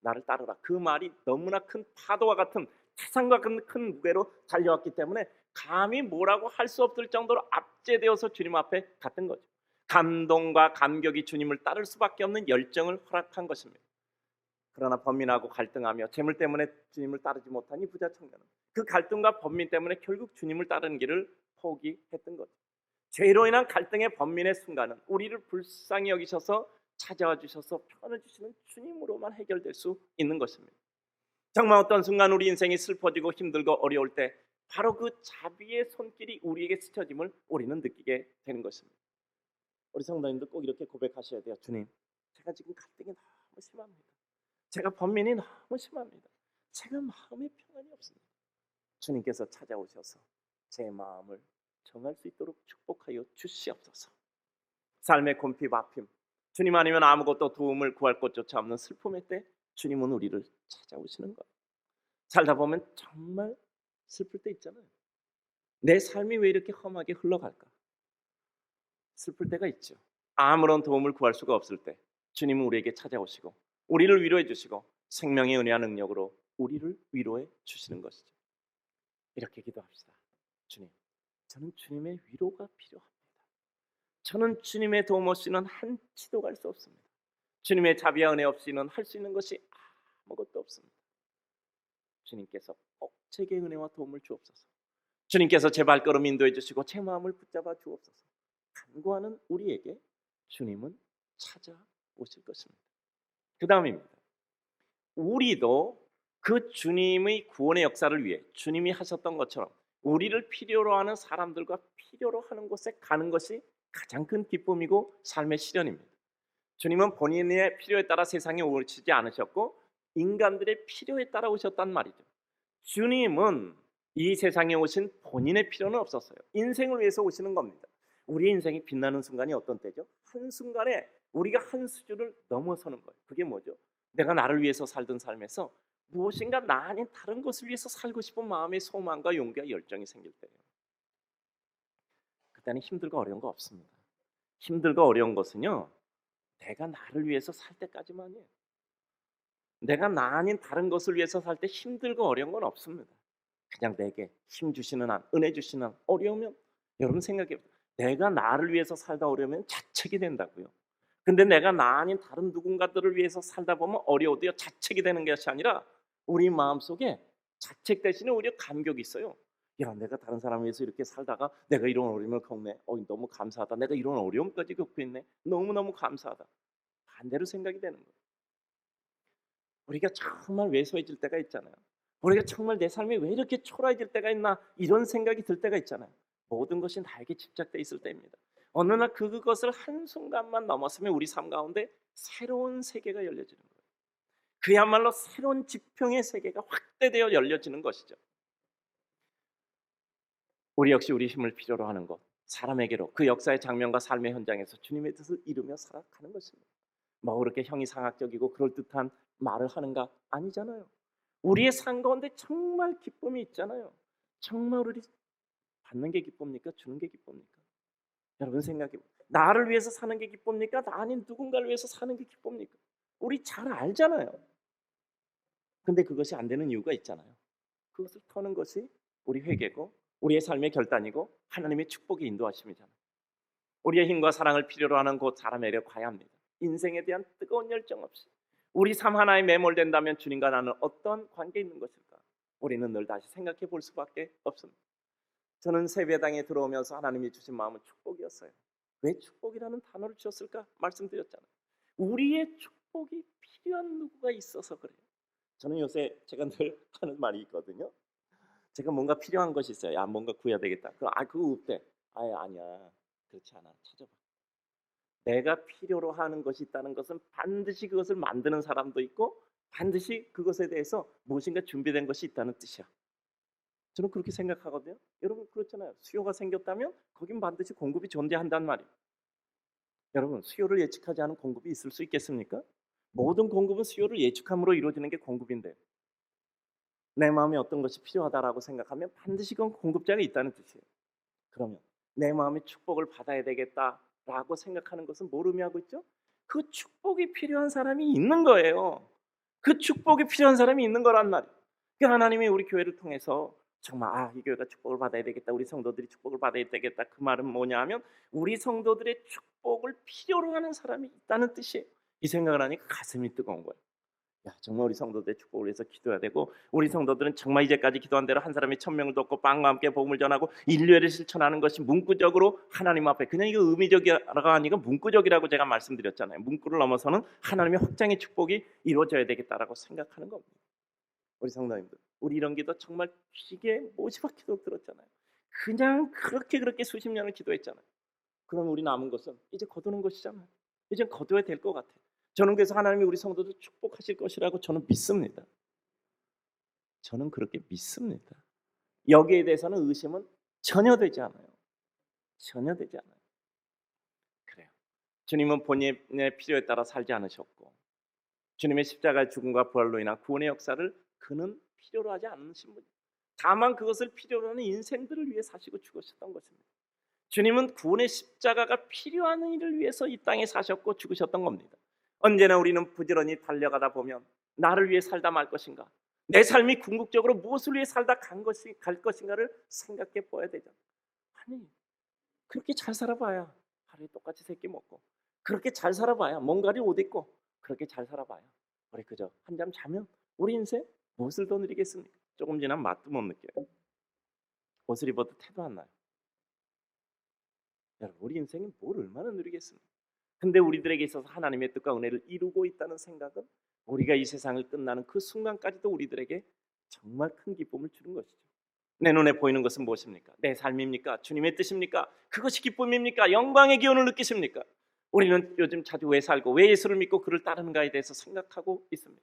나를 따르라. 그 말이 너무나 큰 파도와 같은 태산과 같은 큰 무게로 달려왔기 때문에 감히 뭐라고 할 수 없을 정도로 압제되어서 주님 앞에 갔던 거죠. 감동과 감격이 주님을 따를 수밖에 없는 열정을 허락한 것입니다. 그러나 번민하고 갈등하며 재물 때문에 주님을 따르지 못한 이 부자 청년은 그 갈등과 번민 때문에 결국 주님을 따르는 길을 포기했던 거죠. 죄로 인한 갈등의 번민의 순간은 우리를 불쌍히 여기셔서 찾아와 주셔서 평안을 주시는 주님으로만 해결될 수 있는 것입니다. 정말 어떤 순간 우리 인생이 슬퍼지고 힘들고 어려울 때 바로 그 자비의 손길이 우리에게 스쳐짐을 우리는 느끼게 되는 것입니다. 우리 성도님들 꼭 이렇게 고백하셔야 돼요. 주님, 제가 지금 갈등이 너무 심합니다. 제가 번민이 너무 심합니다. 제가 마음에 평안이 없습니다. 주님께서 찾아오셔서 제 마음을 정할 수 있도록 축복하여 주시옵소서. 삶의 곰핍 아픔, 주님 아니면 아무것도 도움을 구할 것조차 없는 슬픔의 때 주님은 우리를 찾아오시는 거예요. 살다 보면 정말 슬플 때 있잖아요. 내 삶이 왜 이렇게 험하게 흘러갈까? 슬플 때가 있죠. 아무런 도움을 구할 수가 없을 때 주님은 우리에게 찾아오시고 우리를 위로해 주시고 생명의 은혜와 능력으로 우리를 위로해 주시는 것이죠. 이렇게 기도합시다. 주님, 저는 주님의 위로가 필요합니다. 저는 주님의 도움 없이는 한치도 갈 수 없습니다. 주님의 자비와 은혜 없이는 할 수 있는 것이 아무것도 없습니다. 주님께서 꼭 제게 은혜와 도움을 주옵소서. 주님께서 제 발걸음 인도해 주시고 제 마음을 붙잡아 주옵소서. 간구하는 우리에게 주님은 찾아오실 것입니다. 그 다음입니다. 우리도 그 주님의 구원의 역사를 위해 주님이 하셨던 것처럼 우리를 필요로 하는 사람들과 필요로 하는 곳에 가는 것이 가장 큰 기쁨이고 삶의 시련입니다. 주님은 본인의 필요에 따라 세상에 오시지 않으셨고 인간들의 필요에 따라 오셨단 말이죠. 주님은 이 세상에 오신 본인의 필요는 없었어요. 인생을 위해서 오시는 겁니다. 우리 인생이 빛나는 순간이 어떤 때죠? 한순간에 우리가 한 수준을 넘어서는 거예요. 그게 뭐죠? 내가 나를 위해서 살던 삶에서 무엇인가 나 아닌 다른 것을 위해서 살고 싶은 마음의 소망과 용기와 열정이 생길 때예요. 그때는 힘들고 어려운 거 없습니다. 힘들고 어려운 것은요, 내가 나를 위해서 살 때까지만이에요. 내가 나 아닌 다른 것을 위해서 살 때 힘들고 어려운 건 없습니다. 그냥 내게 힘 주시는 한, 은혜 주시는 한, 어려우면 여러분 생각해보세요. 내가 나를 위해서 살다 어려우면 자책이 된다고요. 근데 내가 나 아닌 다른 누군가들을 위해서 살다 보면 어려워도요, 자책이 되는 것이 아니라 우리 마음속에 자책 대신에 오히려 감격이 있어요. 야, 내가 다른 사람을 위해서 이렇게 살다가 내가 이런 어려움을 겪네. 너무 감사하다. 내가 이런 어려움까지 겪고 있네. 너무너무 감사하다. 반대로 생각이 되는 거예요. 우리가 정말 왜소해질 때가 있잖아요. 우리가 정말 내 삶이 왜 이렇게 초라해질 때가 있나, 이런 생각이 들 때가 있잖아요. 모든 것이 나에게 집착되어 있을 때입니다. 어느 날 그것을 한순간만 넘었으면 우리 삶 가운데 새로운 세계가 열려지는 거예요. 그야말로 새로운 지평의 세계가 확대되어 열려지는 것이죠. 우리 역시 우리 힘을 필요로 하는 것, 사람에게로 그 역사의 장면과 삶의 현장에서 주님의 뜻을 이루며 살아가는 것입니다. 뭐 그렇게 형이상학적이고 그럴듯한 말을 하는가? 아니잖아요. 우리의 삶 가운데 정말 기쁨이 있잖아요. 정말 우리 받는 게 기쁩니까? 주는 게 기쁩니까? 여러분 생각해 보세요. 나를 위해서 사는 게 기쁩니까? 나 아닌 누군가를 위해서 사는 게 기쁩니까? 우리 잘 알잖아요. 근데 그것이 안 되는 이유가 있잖아요. 그것을 터는 것이 우리 회개고 우리의 삶의 결단이고 하나님의 축복의 인도하심이잖아요. 우리의 힘과 사랑을 필요로 하는 곧 사람에게 가야 합니다. 인생에 대한 뜨거운 열정 없이 우리 삶 하나에 매몰된다면 주님과 나는 어떤 관계 있는 것일까? 우리는 늘 다시 생각해 볼 수밖에 없습니다. 저는 세배당에 들어오면서 하나님이 주신 마음은 축복이었어요. 왜 축복이라는 단어를 주셨을까? 말씀드렸잖아요. 우리의 축복이 필요한 누구가 있어서 그래요. 저는 요새 제가 늘 하는 말이 있거든요. 제가 뭔가 필요한 것이 있어요. 야, 뭔가 구해야 되겠다. 그럼 그거 없대. 아니야. 그렇지 않아. 찾아봐. 내가 필요로 하는 것이 있다는 것은 반드시 그것을 만드는 사람도 있고 반드시 그것에 대해서 무엇인가 준비된 것이 있다는 뜻이야. 저는 그렇게 생각하거든요. 여러분 그렇잖아요. 수요가 생겼다면 거긴 반드시 공급이 존재한단 말이에요. 여러분 수요를 예측하지 않은 공급이 있을 수 있겠습니까? 모든 공급은 수요를 예측함으로 이루어지는 게 공급인데 내 마음에 어떤 것이 필요하다라고 생각하면 반드시 그건 공급자가 있다는 뜻이에요. 그러면 내 마음의 축복을 받아야 되겠다라고 생각하는 것은 뭘 의미하고 있죠? 그 축복이 필요한 사람이 있는 거예요. 그 축복이 필요한 사람이 있는 거란 말이에요. 그러니까 하나님이 우리 교회를 통해서 정말 이 교회가 축복을 받아야 되겠다. 우리 성도들이 축복을 받아야 되겠다. 그 말은 뭐냐 하면 우리 성도들의 축복을 필요로 하는 사람이 있다는 뜻이에요. 이 생각을 하니까 가슴이 뜨거운 거예요. 야, 정말 우리 성도들의 축복을 위해서 기도해야 되고 우리 성도들은 정말 이제까지 기도한 대로 한 사람이 1,000명을 돕고 빵과 함께 복음을 전하고 인류애를 실천하는 것이 문구적으로 하나님 앞에 그냥 이거 의미적이라가 아니고 문구적이라고 제가 말씀드렸잖아요. 문구를 넘어서는 하나님의 확장의 축복이 이루어져야 되겠다라고 생각하는 겁니다. 우리 성도님들, 우리 이런 기도 정말 귀게 모시박 기도 들었잖아요. 그냥 그렇게 수십 년을 기도했잖아요. 그럼 우리 남은 것은 이제 거두는 것이잖아요. 이제 거둬야 될 것 같아요. 저는 그래서 하나님이 우리 성도들 축복하실 것이라고 저는 믿습니다. 저는 그렇게 믿습니다. 여기에 대해서는 의심은 전혀 되지 않아요. 전혀 되지 않아요. 그래요. 주님은 본인의 필요에 따라 살지 않으셨고 주님의 십자가의 죽음과 부활로 인한 구원의 역사를 그는 필요로 하지 않으신 분. 다만 그것을 필요로 하는 인생들을 위해 사시고 죽으셨던 것입니다. 주님은 구원의 십자가가 필요한 일을 위해서 이 땅에 사셨고 죽으셨던 겁니다. 언제나 우리는 부지런히 달려가다 보면 나를 위해 살다 말 것인가, 내 삶이 궁극적으로 무엇을 위해 살다 갈 것인가를 생각해 보아야 되잖아. 아니 그렇게 잘 살아봐야 하루에 똑같이 세끼 먹고 그렇게 잘 살아봐야 뭔가를 옷 입고 그렇게 잘 살아봐야 우리 그저 한잠 자면 우리 인생 무엇을 더 누리겠습니까? 조금 지나면 맛도 못 느껴요. 옷을 입어도 태도 안 나요. 여러분 우리 인생이 뭘 얼마나 누리겠습니까? 근데 우리들에게 있어서 하나님의 뜻과 은혜를 이루고 있다는 생각은 우리가 이 세상을 끝나는 그 순간까지도 우리들에게 정말 큰 기쁨을 주는 것이죠. 내 눈에 보이는 것은 무엇입니까? 내 삶입니까? 주님의 뜻입니까? 그것이 기쁨입니까? 영광의 기운을 느끼십니까? 우리는 요즘 자주 왜 살고 왜 예수를 믿고 그를 따르는가에 대해서 생각하고 있습니다.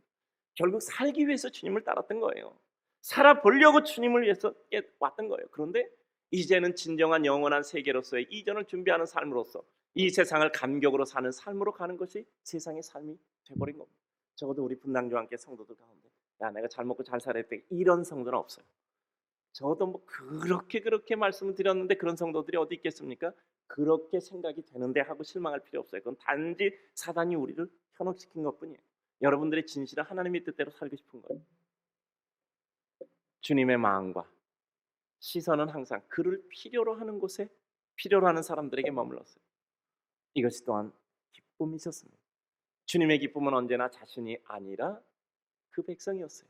결국 살기 위해서 주님을 따랐던 거예요. 살아보려고 주님을 위해서 왔던 거예요. 그런데 이제는 진정한 영원한 세계로서의 이전을 준비하는 삶으로서 이 세상을 감격으로 사는 삶으로 가는 것이 세상의 삶이 돼버린 겁니다. 적어도 우리 분당교와 함께 성도들 가운데 야 내가 잘 먹고 잘 살아야 돼 이런 성도는 없어요. 저도 뭐 그렇게 말씀을 드렸는데 그런 성도들이 어디 있겠습니까? 그렇게 생각이 되는데 하고 실망할 필요 없어요. 그건 단지 사단이 우리를 현혹시킨 것뿐이에요. 여러분들의 진실은 하나님의 뜻대로 살고 싶은 거예요. 주님의 마음과 시선은 항상 그를 필요로 하는 곳에 필요로 하는 사람들에게 머물렀어요. 이것이 또한 기쁨이셨습니다. 주님의 기쁨은 언제나 자신이 아니라 그 백성이었어요.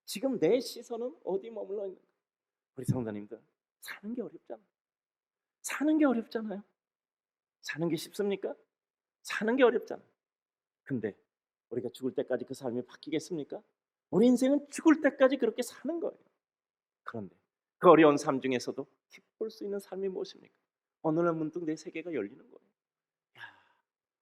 지금 내 시선은 어디 머물러 있는가? 우리 성도님들 사는 게 어렵잖아요. 사는 게 어렵잖아요. 사는 게 쉽습니까? 사는 게 어렵잖아요. 근데 우리가 죽을 때까지 그 삶이 바뀌겠습니까? 우리 인생은 죽을 때까지 그렇게 사는 거예요. 그런데 그 어려운 삶 중에서도 기쁠 수 있는 삶이 무엇입니까? 어느 날 문득 내 세계가 열리는 거예요. 야,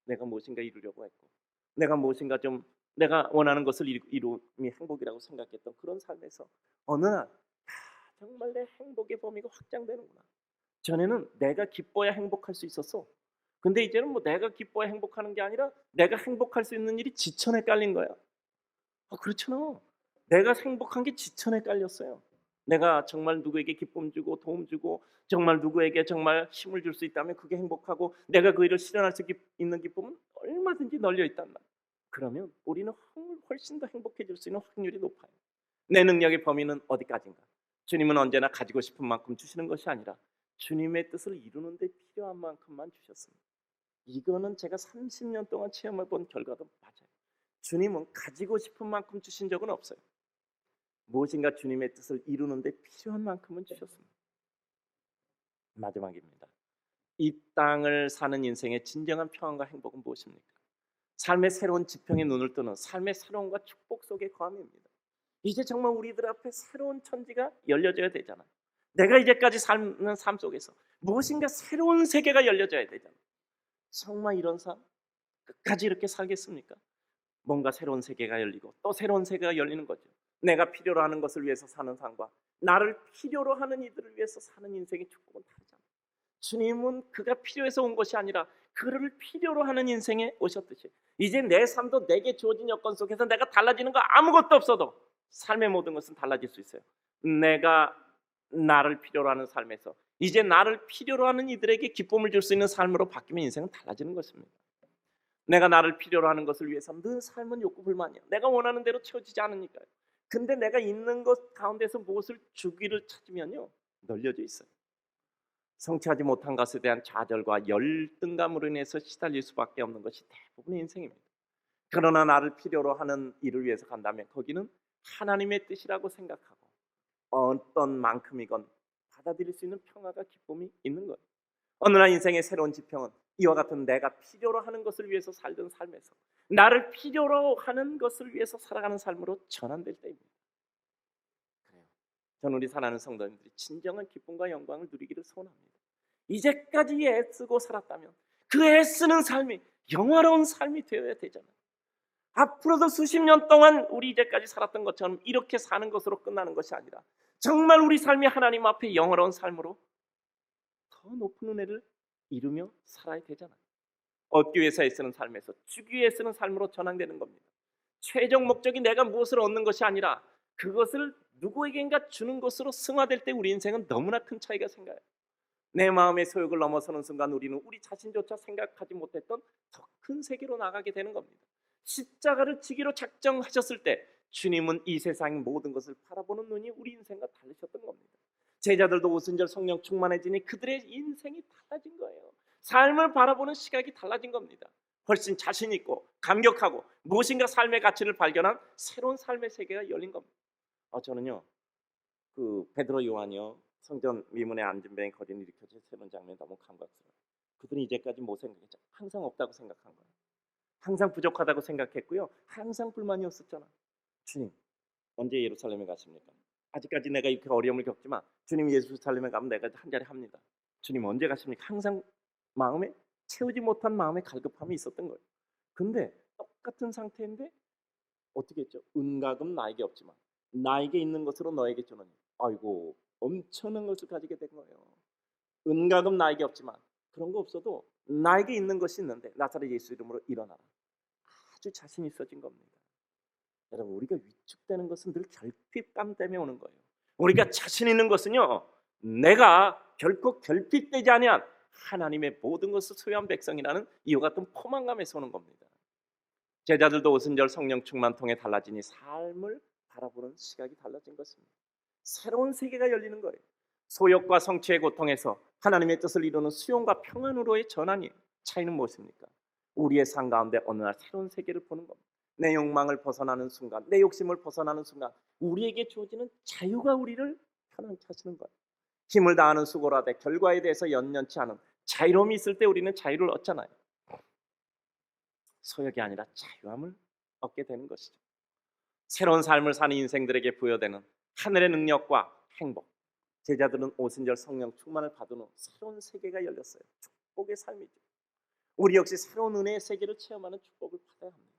내가 무엇인가 이루려고 했고, 내가 무엇인가 좀 내가 원하는 것을 이루음이 행복이라고 생각했던 그런 삶에서 어느 날 정말 내 행복의 범위가 확장되는구나. 전에는 내가 기뻐야 행복할 수 있었어. 근데 이제는 뭐 내가 기뻐야 행복하는 게 아니라 내가 행복할 수 있는 일이 지천에 깔린 거야. 그렇잖아. 내가 행복한 게 지천에 깔렸어요. 내가 정말 누구에게 기쁨 주고 도움 주고 정말 누구에게 정말 힘을 줄 수 있다면 그게 행복하고, 내가 그 일을 실현할 수 있는 기쁨은 얼마든지 널려 있단 말이야. 그러면 우리는 훨씬 더 행복해질 수 있는 확률이 높아요. 내 능력의 범위는 어디까지인가? 주님은 언제나 가지고 싶은 만큼 주시는 것이 아니라 주님의 뜻을 이루는 데 필요한 만큼만 주셨습니다. 이거는 제가 30년 동안 체험해 본 결과도 맞아요. 주님은 가지고 싶은 만큼 주신 적은 없어요. 무엇인가 주님의 뜻을 이루는 데 필요한 만큼은 주셨습니다. 마지막입니다. 이 땅을 사는 인생의 진정한 평안과 행복은 무엇입니까? 삶의 새로운 지평에 눈을 뜨는 삶의 새로움과 축복 속의 거함입니다. 이제 정말 우리들 앞에 새로운 천지가 열려져야 되잖아. 내가 이제까지 사는 삶 속에서 무엇인가 새로운 세계가 열려져야 되잖아. 정말 이런 삶 끝까지 이렇게 살겠습니까? 뭔가 새로운 세계가 열리고 또 새로운 세계가 열리는 거죠. 내가 필요로 하는 것을 위해서 사는 삶과 나를 필요로 하는 이들을 위해서 사는 인생의 축복은 다르잖아. 주님은 그가 필요해서 온 것이 아니라 그를 필요로 하는 인생에 오셨듯이 이제 내 삶도 내게 주어진 여건 속에서 내가 달라지는 거 아무것도 없어도 삶의 모든 것은 달라질 수 있어요. 내가 나를 필요로 하는 삶에서 이제 나를 필요로 하는 이들에게 기쁨을 줄 수 있는 삶으로 바뀌면 인생은 달라지는 것입니다. 내가 나를 필요로 하는 것을 위해서 늘 삶은 욕구 불만이야. 내가 원하는 대로 채워지지 않으니까요. 근데 내가 있는 것 가운데서 무엇을 주기를 찾으면요, 널려져 있어요. 성취하지 못한 것에 대한 좌절과 열등감으로 인해서 시달릴 수밖에 없는 것이 대부분의 인생입니다. 그러나 나를 필요로 하는 일을 위해서 간다면 거기는 하나님의 뜻이라고 생각하고 어떤 만큼이건 받아들일 수 있는 평화가 기쁨이 있는 거예요. 어느 날 인생의 새로운 지평은 이와 같은 내가 필요로 하는 것을 위해서 살던 삶에서 나를 필요로 하는 것을 위해서 살아가는 삶으로 전환될 때입니다. 그래요. 저는 우리 사랑하는 성도님들이 진정한 기쁨과 영광을 누리기를 소원합니다. 이제까지 애쓰고 살았다면 그 애쓰는 삶이 영화로운 삶이 되어야 되잖아요. 앞으로도 수십 년 동안 우리 이제까지 살았던 것처럼 이렇게 사는 것으로 끝나는 것이 아니라 정말 우리 삶이 하나님 앞에 영화로운 삶으로 더 높은 은혜를 이루며 살아야 되잖아요. 얻기 위해서 애쓰는 삶에서 주기 위해 쓰는 삶으로 전환되는 겁니다. 최종 목적이 내가 무엇을 얻는 것이 아니라 그것을 누구에게인가 주는 것으로 승화될 때 우리 인생은 너무나 큰 차이가 생겨요. 내 마음의 소욕을 넘어서는 순간 우리는 우리 자신조차 생각하지 못했던 더 큰 세계로 나가게 되는 겁니다. 십자가를 지기로 작정하셨을 때 주님은 이 세상 모든 것을 바라보는 눈이 우리 인생과 다르셨던 겁니다. 제자들도 오순절 성령 충만해지니 그들의 인생이 달라진 거예요. 삶을 바라보는 시각이 달라진 겁니다. 훨씬 자신 있고 감격하고 무엇인가 삶의 가치를 발견한 새로운 삶의 세계가 열린 겁니다. 저는요, 그 베드로 요한이요, 성전 위문에 앉은 뱅이 거리는 일으켜진 세번 장면이 너무 감각스러워요. 그들은 이제까지 못 생각했죠. 항상 없다고 생각한 거예요. 항상 부족하다고 생각했고요. 항상 불만이었었잖아. 주님, 언제 예루살렘에 가십니까? 아직까지 내가 이렇게 어려움을 겪지만 주님 예루살렘에 가면 내가 한 자리 합니다. 주님 언제 가십니까? 항상 마음에 채우지 못한 마음의 갈급함이 있었던 거예요. 근데 똑같은 상태인데 어떻게 했죠? 은각은 나에게 없지만 나에게 있는 것으로 너에게 주노니. 아이고, 엄청난 것을 가지게 된 거예요. 은각은 나에게 없지만 그런 거 없어도 나에게 있는 것이 있는데 나사렛 예수 이름으로 일어나라. 아주 자신 있어진 겁니다. 여러분, 우리가 위축되는 것은 늘 결핍감 때문에 오는 거예요. 우리가 자신 있는 것은요, 내가 결코 결핍되지 아니한 하나님의 모든 것을 소유한 백성이라는 이와 같은 포만감에서 오는 겁니다. 제자들도 오순절 성령 충만 통해 달라지니 삶을 바라보는 시각이 달라진 것입니다. 새로운 세계가 열리는 거예요. 소욕과 성취의 고통에서 하나님의 뜻을 이루는 수용과 평안으로의 전환이 차이는 무엇입니까? 우리의 삶 가운데 어느 날 새로운 세계를 보는 겁니다. 내 욕망을 벗어나는 순간, 내 욕심을 벗어나는 순간 우리에게 주어지는 자유가 우리를 편안케 하시는 거예요. 힘을 다하는 수고를 하되 결과에 대해서 연연치 않은 자유로움이 있을 때 우리는 자유를 얻잖아요. 소욕이 아니라 자유함을 얻게 되는 것이죠. 새로운 삶을 사는 인생들에게 부여되는 하늘의 능력과 행복, 제자들은 오순절 성령 충만을 받은 후 새로운 세계가 열렸어요. 축복의 삶이죠. 우리 역시 새로운 은혜의 세계를 체험하는 축복을 받아야 합니다.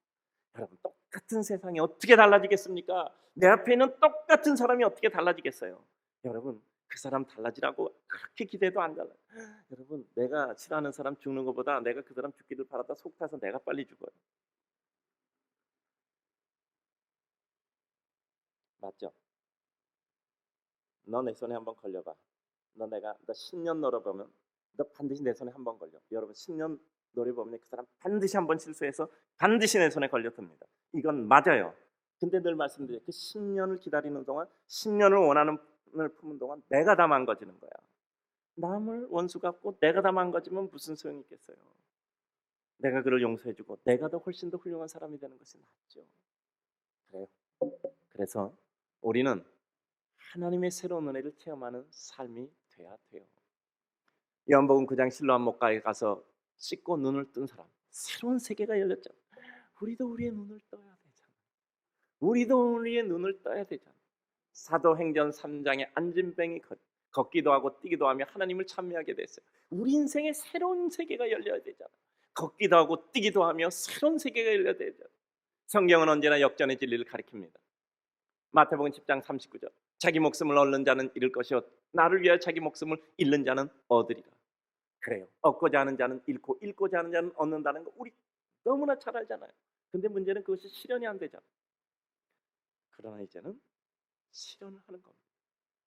여러분, 똑같은 세상이 어떻게 달라지겠습니까? 내 앞에 있는 똑같은 사람이 어떻게 달라지겠어요? 여러분, 그 사람 달라지라고 그렇게 기대도 안 달라요. 여러분, 내가 싫어하는 사람 죽는 것보다 내가 그 사람 죽기를 바라다 속 타서 내가 빨리 죽어요. 맞죠? 너 내 손에 한번 걸려봐. 너 10년 노려보면 너 반드시 내 손에 한번 걸려. 여러분, 10년 노려보면 그 사람 반드시 한번 실수해서 반드시 내 손에 걸려듭니다. 이건 맞아요. 근데 늘 말씀드려요. 그 10년을 기다리는 동안, 10년을 원하는 을 품은 동안 내가 다 망가지는 거야. 남을 원수 같고 내가 다 망가지면 무슨 소용이 있겠어요? 내가 그를 용서해주고 내가 더 훨씬 더 훌륭한 사람이 되는 것이 낫죠. 그래요. 그래서 우리는 하나님의 새로운 은혜를 체험하는 삶이 돼야 돼요. 요한복음 9장 실로암 목가에 가서 씻고 눈을 뜬 사람, 새로운 세계가 열렸죠. 우리도 우리의 눈을 떠야 되잖아. 우리도 우리의 눈을 떠야 되잖아. 사도행전 3장에 안진뱅이 걷기도 하고 뛰기도 하며 하나님을 찬미하게 됐어요. 우리 인생에 새로운 세계가 열려야 되잖아. 걷기도 하고 뛰기도 하며 새로운 세계가 열려야 되잖아. 성경은 언제나 역전의 진리를 가리킵니다. 마태복음 10장 39절, 자기 목숨을 얻는 자는 잃을 것이요 나를 위하여 자기 목숨을 잃는 자는 얻으리라. 그래요. 얻고자 하는 자는 잃고 잃고자 하는 자는 얻는다는 거 우리 너무나 잘 알잖아요. 근데 문제는 그것이 실현이 안 되잖아. 그러나 이제는 실현을 하는 겁니다.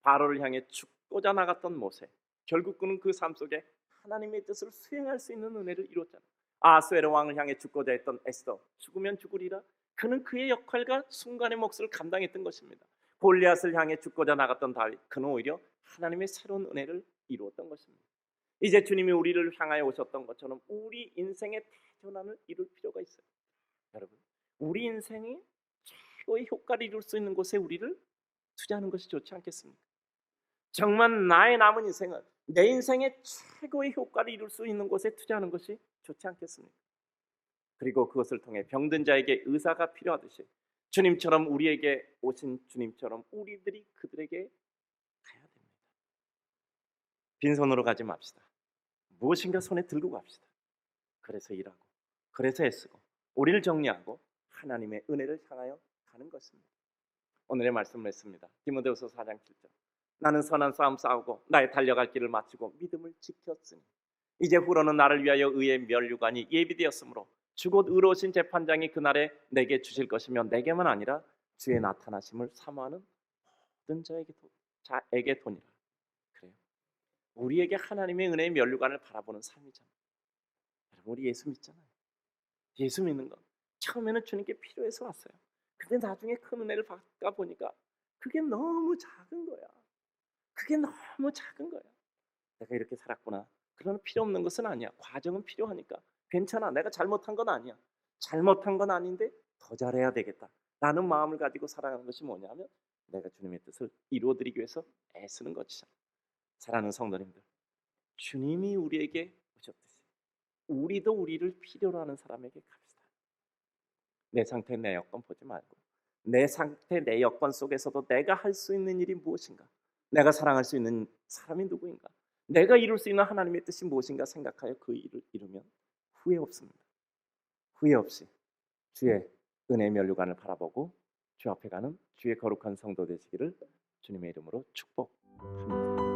바로를 향해 죽고자 나갔던 모세, 결국 그는 그 삶 속에 하나님의 뜻을 수행할 수 있는 은혜를 이뤘잖아요. 아수에로 왕을 향해 죽고자 했던 에스더, 죽으면 죽으리라. 그는 그의 역할과 순간의 몫을 감당했던 것입니다. 골리앗을 향해 죽고자 나갔던 다윗, 그는 오히려 하나님의 새로운 은혜를 이루었던 것입니다. 이제 주님이 우리를 향하여 오셨던 것처럼 우리 인생의 대전환을 이룰 필요가 있어요. 여러분, 우리 인생이 최고의 효과를 이룰 수 있는 곳에 우리를 투자하는 것이 좋지 않겠습니까? 정말 나의 남은 인생은 내 인생의 최고의 효과를 이룰 수 있는 곳에 투자하는 것이 좋지 않겠습니까? 그리고 그것을 통해 병든 자에게 의사가 필요하듯이 주님처럼 우리에게 오신 주님처럼 우리들이 그들에게 가야 됩니다. 빈손으로 가지 맙시다. 무엇인가 손에 들고 갑시다. 그래서 일하고, 그래서 애쓰고, 우리를 정리하고 하나님의 은혜를 향하여 가는 것입니다. 오늘의 말씀을 했습니다. 디모데후서 4장 7절. 나는 선한 싸움 싸우고 나의 달려갈 길을 마치고 믿음을 지켰으니 이제 후로는 나를 위하여 의의 면류관이 예비되었으므로 주곧 의로우신 재판장이 그날에 내게 주실 것이며 내게만 아니라 주의 나타나심을 사모하는 모든 자에게 도니라. 그래요. 우리에게 하나님의 은혜의 면류관을 바라보는 삶이잖아요. 여러분, 우리 예수 믿잖아요. 예수 믿는 건 처음에는 주님께 필요해서 왔어요. 근데 나중에 큰 은혜를 받다 보니까 그게 너무 작은 거야. 그게 너무 작은 거야. 내가 이렇게 살았구나. 그러나 필요 없는 것은 아니야. 과정은 필요하니까 괜찮아. 내가 잘못한 건 아니야. 잘못한 건 아닌데 더 잘해야 되겠다 라는 마음을 가지고 살아가는 것이 뭐냐면 내가 주님의 뜻을 이루어드리기 위해서 애쓰는 것이잖아. 사랑하는 성도님들, 주님이 우리에게 오셨듯이 우리도 우리를 필요로 하는 사람에게 갑시다. 내 상태, 내 여건 보지 말고 내 상태, 내 여건 속에서도 내가 할 수 있는 일이 무엇인가, 내가 사랑할 수 있는 사람이 누구인가, 내가 이룰 수 있는 하나님의 뜻이 무엇인가 생각하여 그 일을 이루면 후회 없습니다. 후회 없이 주의 은혜의 면류관을 바라보고 주 앞에 가는 주의 거룩한 성도 되시기를 주님의 이름으로 축복합니다.